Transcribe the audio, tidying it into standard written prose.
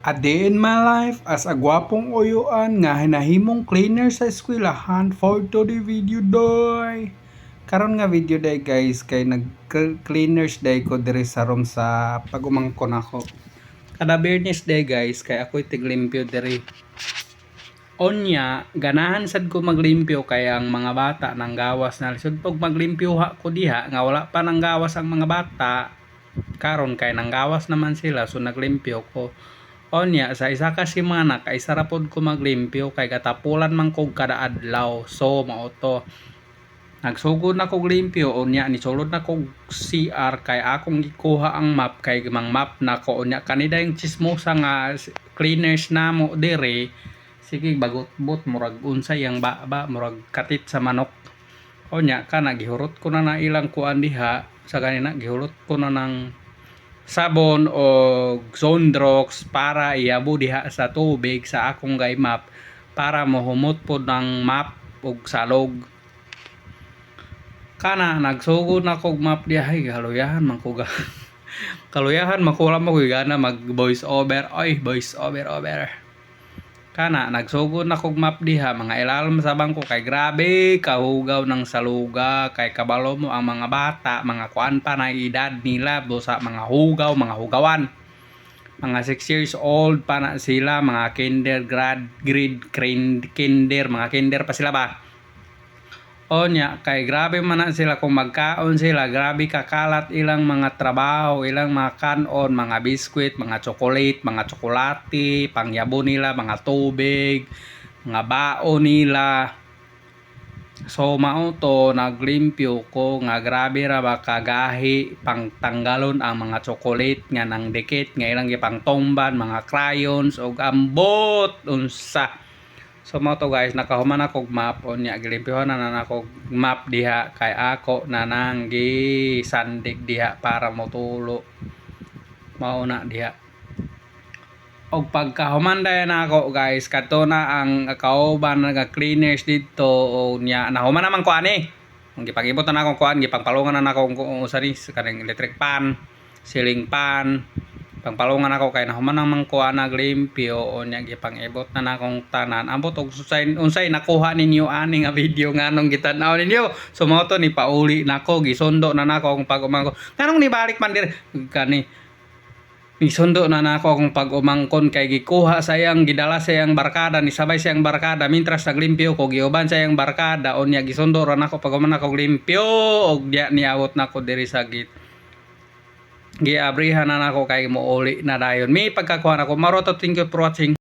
A day in my life as a gwapong uyuan nga hinahimong cleaner sa eskwelahan for today video day. Karon nga video day guys kay nag cleaners day ko diri sa room sa pagumangkon ako. Kada Biyernes day guys kay ako'y tiglimpyo diri. Onya, ganahan sad ko maglimpyo kay ang mga bata nang gawas na lisod pag maglimpyo ko diha nga wala pa nang gawas ang mga bata. Karon kay nang gawas naman sila so naglimpyo ko. Onya, sa isa ka semana kay sarapod ko maglimpyo kay katapulan man kog kada adlaw. So mao to. Nagsugod na kog limpyo onya ni sulod na kog CR kay akong gikuha ang map kay mang map na ko onya kanida yung chismosa nga cleaners namo dire. Sige bagot-bot murag unsay yang ba murag katit sa manok. Onya ka nagihurot ko na ilang kuan diha sa kanina gihurot ko na ng sabon o Zondrox para iabo diha sa tubig sa akong gay map para mohumot po ng map og salog. Kana nagsugod na kog map diha ay kaluyahan man ko kaluyahan makula mo ko gana mag voice over voice over. Kana nagsugod na kog map diha mga ilalim sa bangko kay grabe kahugaw ng saluga kay kabalo mo ang mga bata mga kuan pa na edad nila busa mga hugaw mga hugawan mga 6 years old pa na sila mga kinder mga kinder pa sila ba onya kay grabe man na sila kung magkaon sila grabe kakalat ilang mga trabaho ilang mga kanon mga biskwit mga tsokolate pangyabo nila mga tubig mga bao nila so mao to naglimpyo ko nga grabe ra ba kagahi pang tanggalon ang mga tsokolate nga nang dikit nga ilang gipang tomban mga crayons og ambot unsa. So mo to guys nakahuman akog map onya gilimpyohan na akog map diha kay ako na nang gisandig diha para motulo mao na diha. Og pagkahuman dayon ako guys kadto na ang kauban nga cleaners didto onya nahuman naman ko ani. Ang gipag-ibot na akong kuan gipangpalungan na ako kung usa ni kanang electric pan, ceiling fan pangpalungan ako kay nahuman nang mangkuha naglimpyo onya gipang-ibot na akong tanan ambot og unsay nakuha ninyo ani nga video nganong gitan-aw ninyo so mao to ni pauli nako gisundo na nako akong pag-umangkon nganong nibalik man dir kani gisundo na nako akong pag-umangkon kay gikuha sayang gidala sayang barkada ni sabay sayang barkada mintras naglimpyo ko giuban sayang barkada onya gisundo ra nako pag-uman ako limpyo og diya niabot nako diri sa git giabrihan na nako kay mouli na dayon may pagkakuha nako maroto thank you for watching.